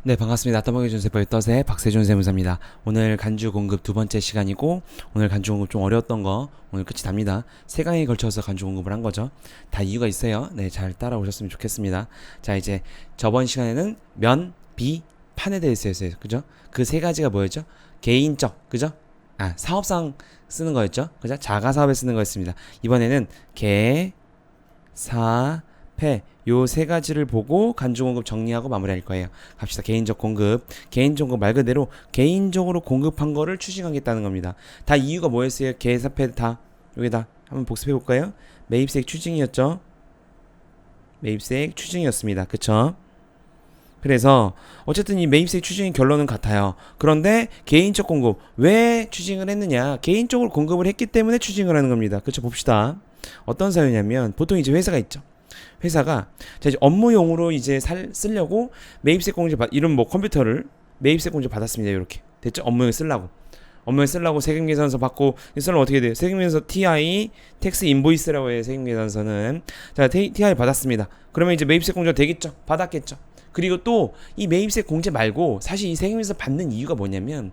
네, 반갑습니다. 떠먹이 준세포의 떠세 박세준 세무사입니다. 오늘 간주 공급 두 번째 시간이고, 오늘 간주 공급 좀 어려웠던 거 오늘 끝이 납니다. 세 강에 걸쳐서 간주 공급을 한 거죠. 다 이유가 있어요. 네, 잘 따라오셨으면 좋겠습니다. 자, 이제 저번 시간에는 면, 비, 판에 대해서 했어요. 그죠? 그 세 가지가 뭐였죠? 개인적, 그죠? 사업상 쓰는 거였죠? 그죠? 자가사업에 쓰는 거였습니다. 이번에는 개, 사, 패, 요 세 가지를 보고 간주 공급 정리하고 마무리할 거예요. 갑시다. 개인적 공급. 개인적 공급 말 그대로 개인적으로 공급한 거를 추징하겠다는 겁니다. 다 이유가 뭐였어요? 개사패 다 여기다 한번 복습해 볼까요? 매입세액 추징이었죠. 매입세액 추징이었습니다. 그쵸? 그래서 어쨌든 이 매입세액 추징의 결론은 같아요. 그런데 개인적 공급 왜 추징을 했느냐? 개인적으로 공급을 했기 때문에 추징을 하는 겁니다. 그쵸? 봅시다. 어떤 사유냐면 보통 이제 회사가 있죠. 회사가 자 이제 업무용으로 이제 쓰려고 매입세 공제 이런 뭐 컴퓨터를 매입세 공제 받았습니다. 이렇게 됐죠? 업무용에 쓰려고 세금계산서 받고 쓰려면 어떻게 돼요? 세금계산서 TI 텍스 인보이스라고 해요. 세금계산서는 자 TI 받았습니다. 그러면 이제 매입세 공제가 되겠죠? 받았겠죠? 그리고 또 이 매입세 공제 말고 사실 이 세금에서 받는 이유가 뭐냐면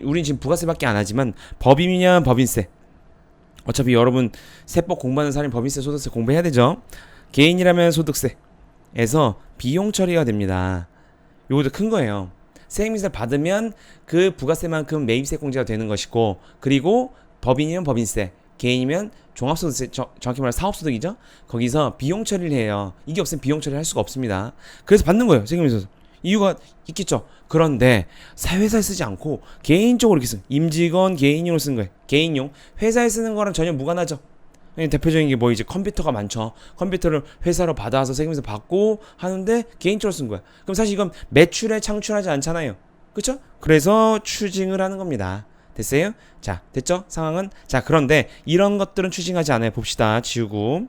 우린 지금 부가세밖에 안 하지만 법인이냐 법인세 어차피 여러분 세법 공부하는 사람이 법인세 소득세 공부해야 되죠. 개인이라면 소득세에서 비용 처리가 됩니다. 요것도 큰 거예요. 세금세를 받으면 그 부가세만큼 매입세 공제가 되는 것이고, 그리고 법인이면 법인세, 개인이면 종합소득세, 정확히 말하면 사업소득이죠. 거기서 비용 처리를 해요. 이게 없으면 비용 처리를 할 수가 없습니다. 그래서 받는 거예요. 세금에서. 이유가 있겠죠. 그런데 회사에 쓰지 않고 개인적으로 이렇게 쓴 임직원 개인용으로 쓴 거예요. 개인용. 회사에 쓰는 거랑 전혀 무관하죠. 대표적인 게 뭐 이제 컴퓨터가 많죠. 컴퓨터를 회사로 받아서 세금에서 받고 하는데 개인적으로 쓴 거야. 그럼 사실 이건 매출에 창출하지 않잖아요. 그쵸? 그래서 추징을 하는 겁니다. 됐어요? 자, 됐죠? 상황은? 자, 그런데 이런 것들은 추징하지 않아요. 봅시다. 지우고.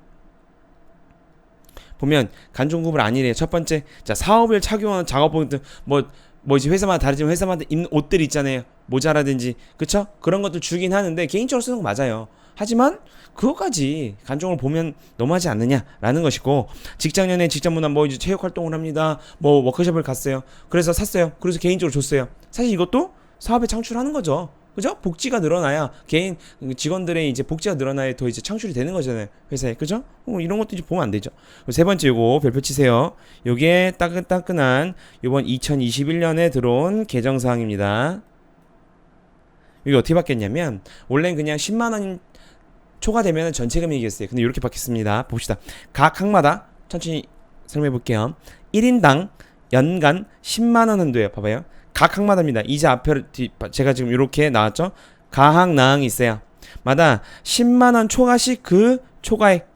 보면 간종급을 아니래요. 첫 번째, 자 사업을 착용하는 작업복들 뭐 이제 회사마다 다르지만 회사마다 입는 옷들 있잖아요. 모자라든지 그쵸? 그런 것들 주긴 하는데 개인적으로 쓰는 거 맞아요. 하지만 그거까지 간종을 보면 너무하지 않느냐라는 것이고, 직장년에 직장문화 뭐 이제 체육 활동을 합니다. 뭐 워크숍을 갔어요. 그래서 샀어요. 그래서 개인적으로 줬어요. 사실 이것도 사업에 창출하는 거죠. 그죠? 복지가 늘어나야 개인 직원들의 이제 복지가 늘어나야 더 이제 창출이 되는 거잖아요. 회사에. 그죠? 이런 것도 이제 보면 안 되죠. 세 번째 요거 별표 치세요. 요게 따끈따끈한 요번 2021년에 들어온 개정 사항입니다. 이게 어떻게 바뀌었냐면 원래는 그냥 10만 원 초과되면 전체 금액이었어요. 근데 이렇게 바뀌었습니다. 봅시다. 각 항마다 천천히 설명해 볼게요. 1인당 연간 10만 원 한도예요. 봐봐요. 각 항마다입니다. 이자 앞에 제가 지금 이렇게 나왔죠. 가항 나항이 있어요. 마다 10만 원 초과씩 그 초과액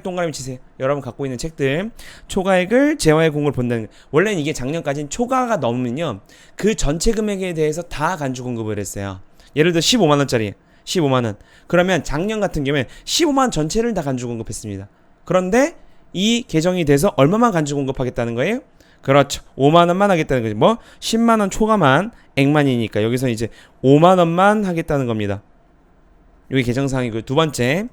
동그라미 치세요. 여러분 갖고 있는 책들 초과액을 재화의 공을 본다는 거예요. 원래는 이게 작년까지는 초과가 넘으면요 그 전체 금액에 대해서 다 간주 공급을 했어요. 예를 들어 15만 원짜리 15만 원. 그러면 작년 같은 경우에 15만 원 전체를 다 간주 공급했습니다. 그런데 이 개정이 돼서 얼마만 간주 공급하겠다는 거예요? 그렇죠. 5만 원만 하겠다는 거지. 뭐 10만 원 초과만 액만이니까 여기서 이제 5만 원만 하겠다는 겁니다. 이게 개정사항이고, 두 번째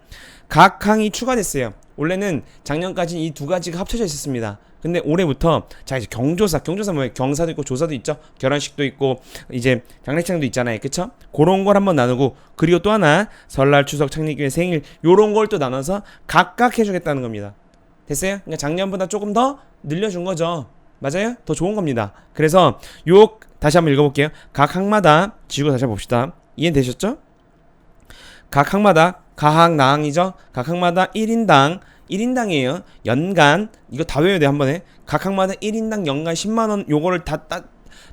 각 항이 추가됐어요. 원래는 작년까지 이 두 가지가 합쳐져 있었습니다. 근데 올해부터 자 이제 경조사 뭐예요? 경사도 있고 조사도 있죠. 결혼식도 있고 이제 장례식장도 있잖아요. 그쵸? 그런 걸 한번 나누고, 그리고 또 하나 설날 추석 창립기회 생일 요런 걸 또 나눠서 각각 해주겠다는 겁니다. 됐어요? 그러니까 작년보다 조금 더 늘려준 거죠. 맞아요? 더 좋은 겁니다. 그래서 다시 한번 읽어볼게요. 각 항마다 지우고 다시 한번 봅시다. 이해되셨죠? 각 항마다 가항 나항이죠. 각 항마다 1인당이에요. 연간 이거 다 외워야 돼. 한 번에 각 항마다 1인당 연간 10만 원 요거를 다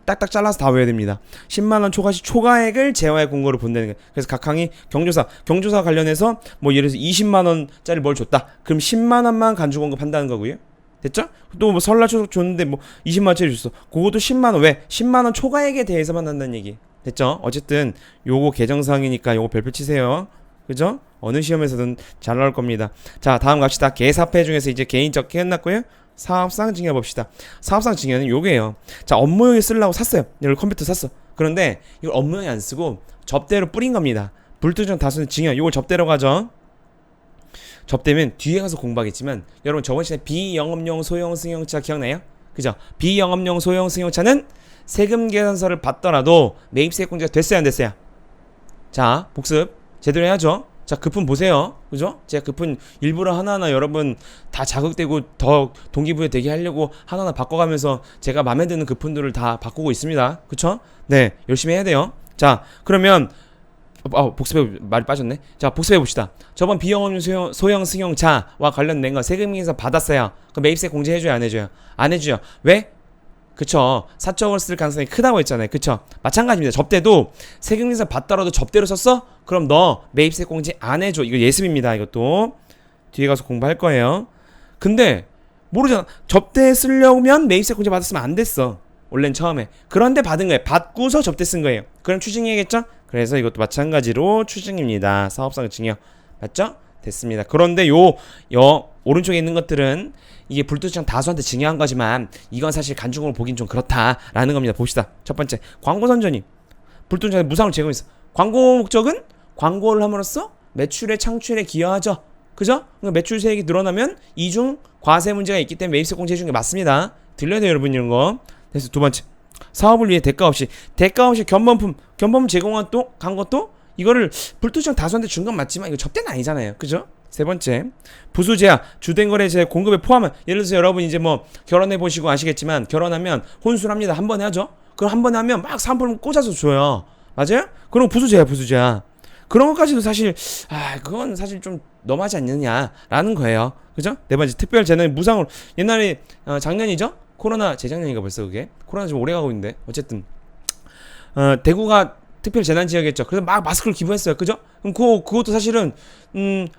딱딱 잘라서 다 외워야 됩니다. 10만 원 초과시 초과액을 재화의 공고로 본다는 거예요. 그래서 각 항이 경조사 관련해서 뭐 예를 들어서 20만 원짜리 뭘 줬다. 그럼 10만 원만 간주 공급한다는 거고요. 됐죠? 또 뭐 설날 추석 줬는데 뭐 20만 원짜리 줬어. 그것도 10만 원. 왜? 10만 원 초과액에 대해서만 한다는 얘기. 됐죠? 어쨌든 요거 개정사항이니까 요거 별표 치세요. 그죠? 어느 시험에서든 잘 나올 겁니다. 자, 다음 갑시다. 개사패 중에서 이제 개인적 끝났고요. 사업상 증여 봅시다. 사업상 증여는 요게요. 자, 업무용에 쓰려고 샀어요. 이걸 컴퓨터 샀어. 그런데 이걸 업무용에 안 쓰고 접대로 뿌린 겁니다. 불특정 다수는 증여. 요걸 접대로 가죠. 접대면 뒤에 가서 공부하겠지만 여러분 저번 시간에 비영업용 소형 승용차 기억나요? 그죠? 비영업용 소형 승용차는 세금 계산서를 받더라도 매입세 공제가 됐어야 안 됐어요? 자, 복습 제대로 해야죠. 자, 급품 보세요. 그죠? 제가 급품 일부러 하나하나 여러분 다 자극되고 더 동기부여 되게 하려고 하나하나 바꿔가면서 제가 마음에 드는 급품들을 다 바꾸고 있습니다. 그쵸? 네, 열심히 해야 돼요. 자, 그러면 복습해, 말이 빠졌네. 자, 복습해 봅시다. 저번 비영업용 소형 승용차와 관련된 거 세금에서 받았어요. 그 매입세 공제해줘요, 안 해줘요? 안 해줘요. 왜? 그쵸. 사적으로 쓸 가능성이 크다고 했잖아요. 그쵸. 마찬가지입니다. 접대도 세금에서 받더라도 접대로 썼어? 그럼 너 매입세 공제 안 해줘. 이거 예습입니다. 이것도 뒤에 가서 공부할 거예요. 근데 모르잖아. 접대에 쓰려면 매입세 공제 받았으면 안 됐어. 원래는 처음에. 그런데 받은 거예요. 받고서 접대 쓴 거예요. 그럼 추징해야겠죠? 그래서 이것도 마찬가지로 추징입니다. 사업상 증여. 맞죠? 됐습니다. 그런데 요 오른쪽에 있는 것들은 이게 불특정 다수한테 증여한 거지만 이건 사실 간중으로 보긴 좀 그렇다라는 겁니다. 봅시다. 첫 번째, 광고 선전이 불특정에 무상으로 제공했어. 광고 목적은 광고를 함으로써 매출의 창출에 기여하죠. 그죠? 그러니까 매출 세액이 늘어나면 이중 과세 문제가 있기 때문에 매입세 공제 해준 게 맞습니다. 들려야 돼요, 여러분, 이런 거. 그래서 두 번째, 사업을 위해 대가 없이 견본품 제공한 간 것도 이거를 불특정 다수한테 준 건 맞지만 이거 접대는 아니잖아요. 그죠? 세 번째, 부수 제한, 주된 거래 제 공급에 포함한, 예를 들어서 여러분 이제 뭐 결혼해 보시고 아시겠지만 결혼하면 혼수를 합니다. 한 번에 하죠. 그럼 한 번에 하면 막 상품을 꽂아서 줘요. 맞아요? 그럼 부수 제한. 그런 것까지도 사실 그건 사실 좀 너무하지 않느냐라는 거예요. 그죠? 네 번째, 특별 재난 무상으로 옛날에 작년이죠? 코로나 재작년인가 벌써 그게 코로나 좀 오래 가고 있는데 어쨌든 대구가 특별 재난 지역이었죠. 그래서 막 마스크를 기부했어요. 그죠? 그럼 그것도 사실은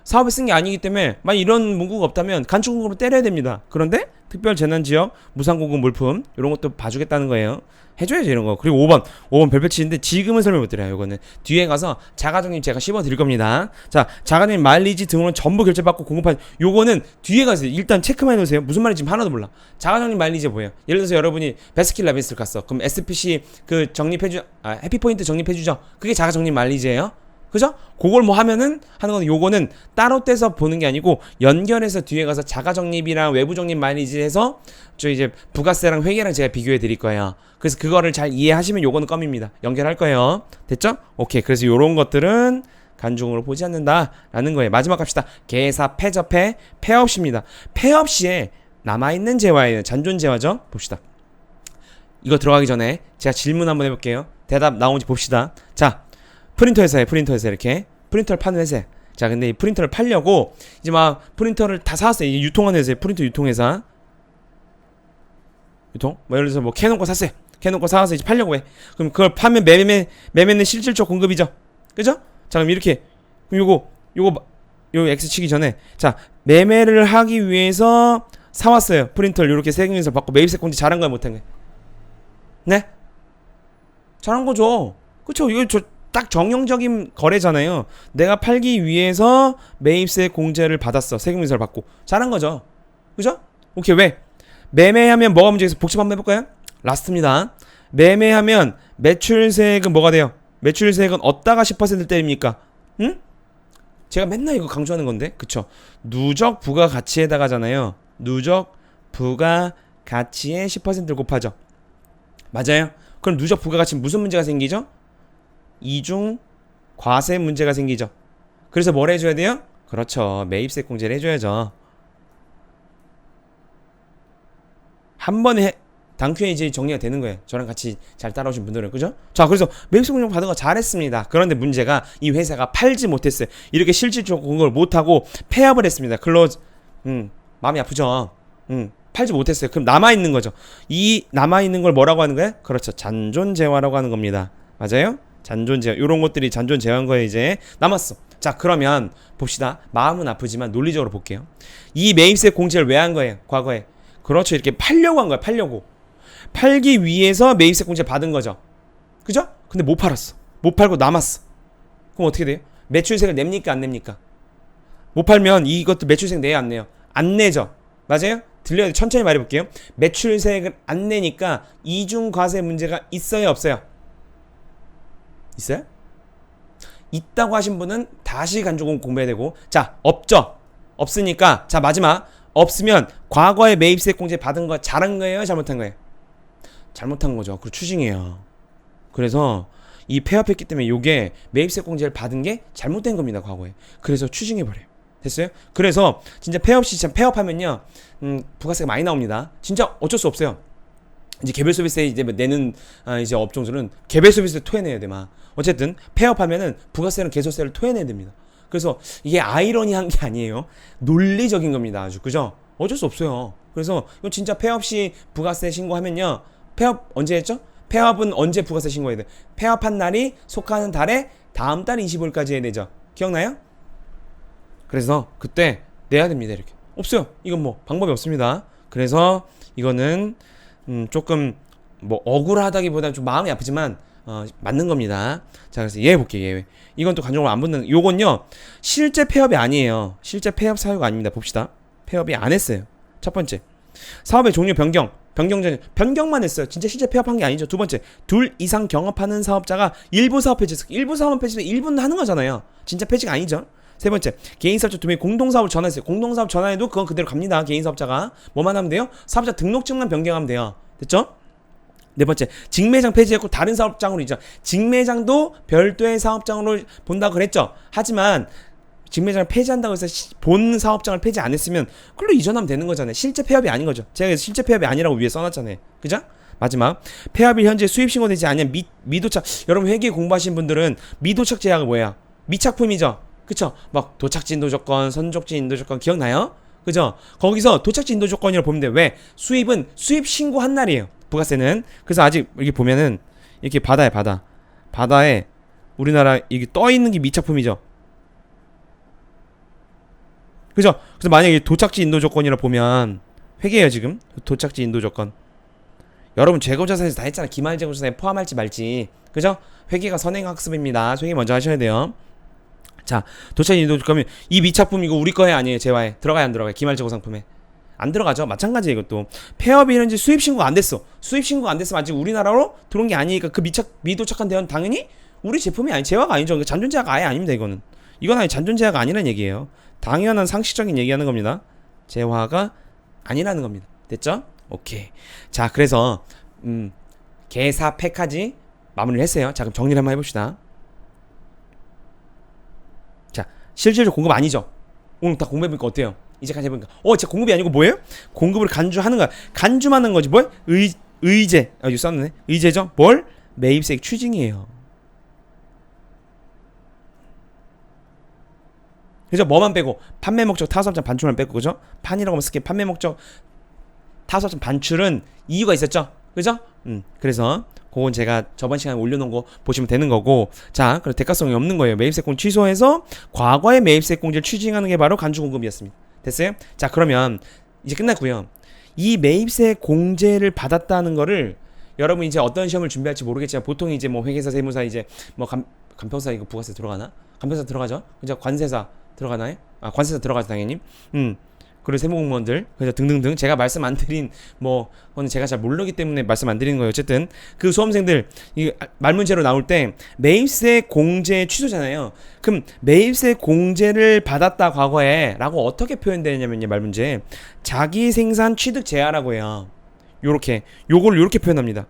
사업에 쓴 게 아니기 때문에 만약 이런 문구가 없다면 간충공급으로 때려야 됩니다. 그런데 특별 재난 지역 무상 공급 물품 이런 것도 봐주겠다는 거예요. 해줘야죠, 이런 거. 그리고 5번 별표치인데 지금은 설명 못 드려요. 이거는 뒤에 가서 자가정립 제가 씹어 드릴 겁니다. 자, 자가정립 마일리지 등으로는 전부 결제받고 공급한, 요거는 뒤에 가서 일단 체크만 해놓으세요. 무슨 말인지 지금 하나도 몰라. 자가정립 마일리지 뭐예요? 예를 들어서 여러분이 베스킨라빈스를 갔어. 그럼 SPC 그 해피포인트 적립해주죠. 그게 자가정립 마일리지예요. 그죠? 그걸 뭐 하면은 하는 건, 요거는 따로 떼서 보는 게 아니고 연결해서 뒤에 가서 자가적립이랑 외부적립 마일리지 해서 저 이제 부가세랑 회계랑 제가 비교해 드릴 거예요. 그래서 그거를 잘 이해하시면 요거는 껌입니다. 연결할 거예요. 됐죠? 오케이. 그래서 요런 것들은 간중으로 보지 않는다라는 거예요. 마지막 갑시다. 개사 폐접해 폐업시입니다. 폐업시에 남아있는 재화예요. 잔존 재화죠. 봅시다. 이거 들어가기 전에 제가 질문 한번 해볼게요. 대답 나오는지 봅시다. 자, 프린터 회사에 이렇게 프린터를 파는 회사에, 자, 근데 이 프린터를 팔려고 이제 막 프린터를 다 사왔어요. 이게 유통하는 회사에 프린터 유통회사 뭐 예를 들어서 뭐 캐논 거 샀어요. 캐논 거 사와서 이제 팔려고 해. 그럼 그걸 파면 매매는 실질적 공급이죠. 그죠? 자, 그럼 이렇게, 그럼 요거 X 치기 전에, 자, 매매를 하기 위해서 사왔어요. 프린터를 요렇게 세금에서 받고 매입세 공제 잘한 거야, 못한 거야? 네? 잘한 거죠. 그쵸? 이거 딱 정형적인 거래잖아요. 내가 팔기 위해서 매입세 공제를 받았어. 세금인사를 받고. 잘한 거죠. 그죠? 오케이. 왜? 매매하면 뭐가 문제겠어? 복습 한번 해볼까요? 라스트입니다. 매매하면 매출세액은 뭐가 돼요? 매출세액은 얻다가 10% 때립니까? 응? 제가 맨날 이거 강조하는 건데. 그쵸? 누적 부가가치에다가잖아요. 누적 부가가치에 10%를 곱하죠. 맞아요? 그럼 누적 부가가치는 무슨 문제가 생기죠? 이중 과세 문제가 생기죠. 그래서 뭘 해줘야 돼요? 그렇죠. 매입세 공제를 해줘야죠. 한 번에 당큐에 이제 정리가 되는 거예요. 저랑 같이 잘 따라오신 분들은. 그죠? 자, 그래서 매입세 공제 받은 거 잘했습니다. 그런데 문제가 이 회사가 팔지 못했어요. 이렇게 실질적으로 공급을 못하고 폐업을 했습니다. 클로즈. 마음이 아프죠. 팔지 못했어요. 그럼 남아있는 거죠. 이 남아있는 걸 뭐라고 하는 거예요? 그렇죠. 잔존재화라고 하는 겁니다. 맞아요? 잔존재화, 요런 것들이 잔존재화인 거에 이제 남았어. 자, 그러면 봅시다. 마음은 아프지만 논리적으로 볼게요. 이 매입세 공제를 왜 한 거예요? 과거에. 그렇죠. 이렇게 팔려고 한 거야. 팔기 위해서 매입세 공제 받은 거죠. 그죠? 근데 못 팔았어. 못 팔고 남았어. 그럼 어떻게 돼요? 매출세를 냅니까, 안 냅니까? 못 팔면 이것도 매출세 내요, 안 내요? 안 내죠. 맞아요? 들려요? 천천히 말해볼게요. 매출세액을 안 내니까 이중과세 문제가 있어요, 없어요? 있어요? 있다고 하신 분은 다시 간주공 공부해야 되고, 자, 없죠? 없으니까, 자, 마지막 없으면 과거에 매입세 공제 받은 거 잘한 거예요? 잘못한 거예요? 잘못한 거죠. 그리고 추징해요. 그래서 이 폐업했기 때문에 요게 매입세 공제를 받은 게 잘못된 겁니다. 과거에. 그래서 추징해버려요. 됐어요? 그래서 진짜 폐업 시 폐업하면요 부가세가 많이 나옵니다. 진짜 어쩔 수 없어요. 이제 개별 소비세 이제 내는 이제 업종들은 개별 소비세 토해내야 돼 막. 어쨌든 폐업하면은 부가세는 개소세를 토해내야 됩니다. 그래서 이게 아이러니한 게 아니에요. 논리적인 겁니다. 아주 그죠? 어쩔 수 없어요. 그래서 이거 진짜 폐업 시 부가세 신고하면요. 폐업 언제 했죠? 폐업은 언제 부가세 신고해야 돼? 폐업한 날이 속하는 달에 다음 달 25일까지 해야 되죠. 기억나요? 그래서 그때 내야 됩니다. 이렇게. 없어요. 이건 뭐 방법이 없습니다. 그래서 이거는 조금 뭐 억울하다기보다는 좀 마음이 아프지만 맞는 겁니다. 자, 그래서 예외 볼게요. 예외. 이건 또 간접적으로 안 붙는. 요건요. 실제 폐업이 아니에요. 실제 폐업 사유가 아닙니다. 봅시다. 폐업이 안 했어요. 첫 번째. 사업의 종류 변경만 했어요. 진짜 실제 폐업한 게 아니죠. 두 번째. 둘 이상 경업하는 사업자가 일부 사업 폐지했어요. 일부 사업은 폐지면 일부는 하는 거잖아요. 진짜 폐지가 아니죠. 세 번째, 개인사업자 두 명이 공동사업을 전환했어요. 공동사업 전환해도 그건 그대로 갑니다. 개인사업자가. 뭐만 하면 돼요? 사업자 등록증만 변경하면 돼요. 됐죠? 네 번째, 직매장 폐지했고 다른 사업장으로 이전. 직매장도 별도의 사업장으로 본다고 그랬죠. 하지만 직매장을 폐지한다고 해서 본 사업장을 폐지 안 했으면 그걸로 이전하면 되는 거잖아요. 실제 폐업이 아닌 거죠. 제가 실제 폐업이 아니라고 위에 써놨잖아요. 그죠? 마지막, 폐업이 현재 수입 신고되지 않은 미도착. 여러분 회계 공부하신 분들은 미도착 제약은 뭐야? 미착품이죠. 그쵸? 막 도착지 인도 조건, 선적지 인도 조건 기억나요? 그죠? 거기서 도착지 인도 조건이라고 보면 돼. 왜? 수입은 수입 신고한 날이에요. 부가세는. 그래서 아직 이렇게 보면은 이렇게 바다에 우리나라 이게 떠 있는 게 미착품이죠. 그죠? 그래서 만약에 도착지 인도 조건이라 보면 회계예요 지금. 도착지 인도 조건. 여러분 재고자산에서 다 했잖아. 기말 재고자산에 포함할지 말지. 그죠? 회계가 선행학습입니다. 회계 먼저 하셔야 돼요. 자, 도착지 인도 조건이 이 미착품 이거 우리 거에 아니에요. 재화에 들어가야 안 들어가요? 기말 재고 상품에 안 들어가죠. 마찬가지예요. 이것도 폐업이 현재 수입 신고가 안 됐어. 수입 신고가 안 됐으면 아직 우리나라로 들어온 게 아니니까 그 미도착한 대원 당연히 우리 제품이 아니 재화가 아니죠. 잔존 재화가 아예 아닙니다. 이건 아니 잔존 재화가 아니라는 얘기예요. 당연한 상식적인 얘기하는 겁니다. 재화가 아니라는 겁니다. 됐죠? 오케이. 자, 그래서 개사 폐까지 마무리를 했어요. 자, 그럼 정리를 한번 해봅시다. 자, 실질적으로 공급 아니죠. 오늘 다 공급해보니까 어때요? 이제까지 해보니까 진짜 공급이 아니고 뭐예요? 공급을 간주하는 거야. 간주만 하는 거지. 뭘? 의제. 이거 썼네. 의제죠? 뭘? 매입세 추징이에요. 그죠? 뭐만 빼고 판매 목적 타사업장 반출만 빼고 그죠? 판이라고 하면 쓸게. 판매 목적 타사업장 반출은 이유가 있었죠? 그죠? 그래서 그건 제가 저번 시간에 올려놓은 거 보시면 되는 거고. 자, 그래서 대가성이 없는 거예요. 매입세공 취소해서 과거의 매입세 공제를 추징하는 게 바로 간주공급이었습니다. 됐어요? 자, 그러면 이제 끝났고요. 이 매입세 공제를 받았다는 거를 여러분 이제 어떤 시험을 준비할지 모르겠지만 보통 이제 뭐 회계사, 세무사 이제 뭐 간평사 이거 부가세 들어가나? 간평사 들어가죠? 이제 관세사 들어가나요? 관세사 들어가죠 당연히. 그리고 세무공무원들 그래서 등등등 제가 말씀 안 드린 뭐 그건 제가 잘 모르기 때문에 말씀 안 드리는 거예요. 어쨌든 그 수험생들 이 말문제로 나올 때 매입세 공제 취소잖아요. 그럼 매입세 공제를 받았다 과거에 라고 어떻게 표현되냐면요. 말문제 자기 생산 취득 제하라고 해요. 요걸 요렇게 표현합니다.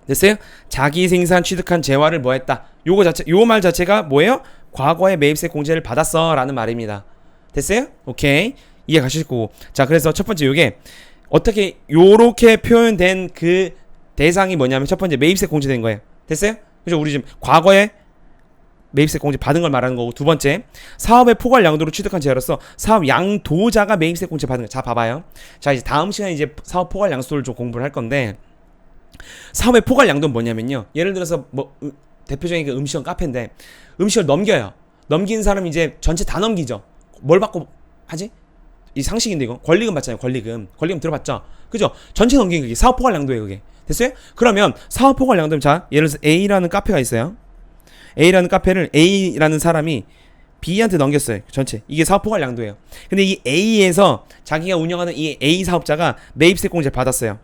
됐어요? 자기 생산 취득한 재화를 뭐 했다. 요 말 자체가 뭐예요? 과거에 매입세 공제를 받았어 라는 말입니다. 됐어요? 오케이. 이해 가실 거고. 자, 그래서 첫 번째 요게 어떻게 요렇게 표현된 그 대상이 뭐냐면 첫 번째 매입세 공제된 거예요. 됐어요? 그죠? 우리 지금 과거에 매입세 공제 받은 걸 말하는 거고. 두 번째 사업의 포괄 양도로 취득한 재화로서 사업 양도자가 매입세 공제 받은 거. 자, 봐봐요. 자, 이제 다음 시간에 이제 사업 포괄 양도를 좀 공부를 할 건데 사업의 포괄 양도는 뭐냐면요. 예를 들어서 뭐 대표적인 게 음식점 카페인데 음식을 넘겨요. 넘긴 사람이 이제 전체 다 넘기죠. 뭘 받고 하지? 이 상식인데 이거 권리금 받잖아요. 권리금 들어봤죠? 그죠? 전체 넘긴 그게 사업 포괄 양도예요. 그게 됐어요? 그러면 사업 포괄 양도면 자 예를 들어서 A라는 카페가 있어요. A라는 카페를 A라는 사람이 B한테 넘겼어요. 전체 이게 사업 포괄 양도예요. 근데 이 A에서 자기가 운영하는 이 A 사업자가 매입세 공제를 받았어요.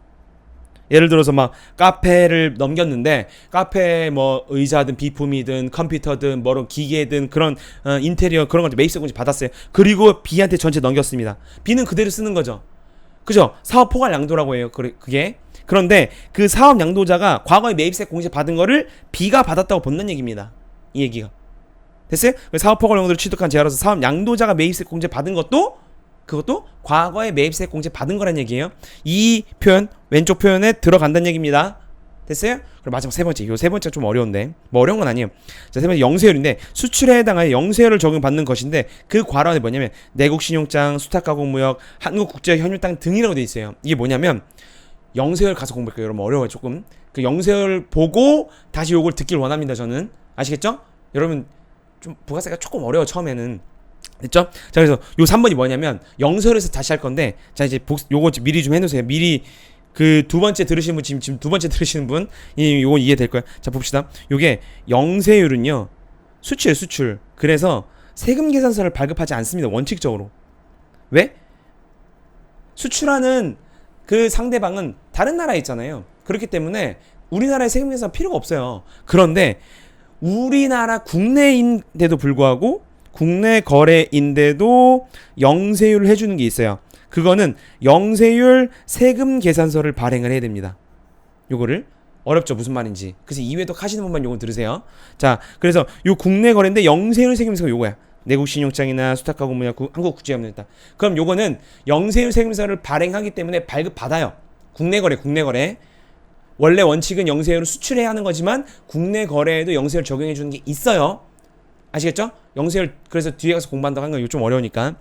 예를 들어서 막 카페를 넘겼는데 카페 뭐 의자든 비품이든 컴퓨터든 뭐런 기계든 그런 인테리어 그런 걸 매입세 공제 받았어요. 그리고 B한테 전체 넘겼습니다. B는 그대로 쓰는 거죠. 그죠? 사업 포괄 양도라고 해요. 그게. 그런데 그 사업 양도자가 과거에 매입세 공제 받은 거를 B가 받았다고 본다는 얘기입니다. 이 얘기가. 됐어요? 사업 포괄 양도를 취득한 제하로서 사업 양도자가 매입세 공제 받은 것도 그것도 과거에 매입세 공제 받은 거란 얘기예요. 이 표현 왼쪽 표현에 들어간다는 얘기입니다. 됐어요? 그럼 마지막 세 번째. 이 세 번째가 좀 어려운데 뭐 어려운 건 아니에요. 자, 세 번째 영세율인데 수출에 해당하여 영세율을 적용받는 것인데 그 과란이 뭐냐면 내국신용장, 수탁가공무역, 한국국제현율당 등이라고 돼 있어요. 이게 뭐냐면 영세율 가서 공부할게요. 여러분 어려워요 조금. 그 영세율 보고 다시 요걸 듣길 원합니다. 저는 아시겠죠? 여러분 좀 부가세가 조금 어려워 처음에는. 됐죠? 자, 그래서 요 3번이 뭐냐면 영세율에서 다시 할 건데 자 이제 요거 미리 좀 해놓으세요. 미리 그 두 번째 들으시는 분 지금 두 번째 들으시는 분 요거 이해될 거예요. 자 봅시다. 요게 영세율은요 수출. 그래서 세금 계산서를 발급하지 않습니다. 원칙적으로. 왜? 수출하는 그 상대방은 다른 나라에 있잖아요. 그렇기 때문에 우리나라의 세금 계산 필요가 없어요. 그런데 우리나라 국내인데도 불구하고 국내 거래인데도 영세율을 해주는 게 있어요. 그거는 영세율 세금 계산서를 발행을 해야 됩니다. 요거를 어렵죠 무슨 말인지. 그래서 이외독 하시는 분만 요거 들으세요. 자 그래서 요 국내 거래인데 영세율 세금서가 요거야. 내국신용장이나 수탁가공무역, 한국국제협력당. 그럼 요거는 영세율 세금서를 발행하기 때문에 발급받아요. 국내 거래. 원래 원칙은 영세율을 수출해야 하는 거지만 국내 거래에도 영세율 적용해 주는 게 있어요. 아시겠죠? 영세율 그래서 뒤에 가서 공부한다고 하는 건 이거 좀 어려우니까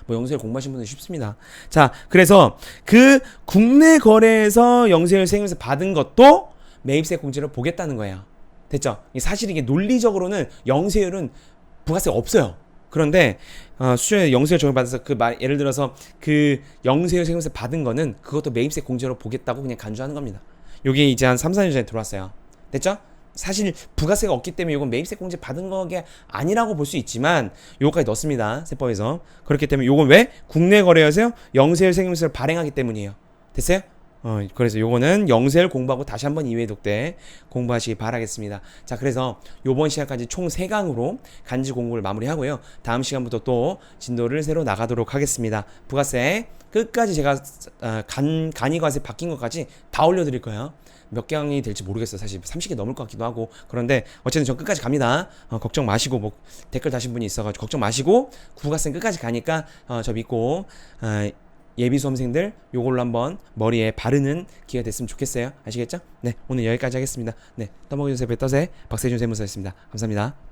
뭐 영세율 공부하신 분들 쉽습니다. 자 그래서 그 국내 거래에서 영세율 세금에서 받은 것도 매입세 공제를 보겠다는 거예요. 됐죠? 사실 이게 논리적으로는 영세율은 부가세가 없어요. 그런데 수출에 영세율 적용받아서 그 말 예를 들어서 그 영세율 세금에서 받은 거는 그것도 매입세 공제로 보겠다고 그냥 간주하는 겁니다. 요게 이제 한 3, 4년 전에 들어왔어요. 됐죠? 사실 부가세가 없기 때문에 이건 매입세 공제 받은 거게 아니라고 볼 수 있지만 요거까지 넣습니다. 세법에서. 그렇기 때문에 요건 왜? 국내 거래여서 영세율 세금세를 발행하기 때문이에요. 됐어요? 그래서 요거는 영세율 공부하고 다시 한번 2회독 때 공부하시기 바라겠습니다. 자, 그래서 요번 시간까지 총 3강으로 간지 공부를 마무리하고요. 다음 시간부터 또 진도를 새로 나가도록 하겠습니다. 부가세 끝까지 제가 간이과세 바뀐 것까지 다 올려드릴 거예요. 몇 강이 될지 모르겠어요. 사실 30개 넘을 것 같기도 하고. 그런데 어쨌든 전 끝까지 갑니다. 걱정 마시고 뭐 댓글 다신 분이 있어가지고 걱정 마시고 부가세 끝까지 가니까 저 믿고 예비 수험생들 요걸로 한번 머리에 바르는 기회가 됐으면 좋겠어요. 아시겠죠? 네, 오늘 여기까지 하겠습니다. 네, 떠먹여주세요. 배떠세 박세준 세무사였습니다. 감사합니다.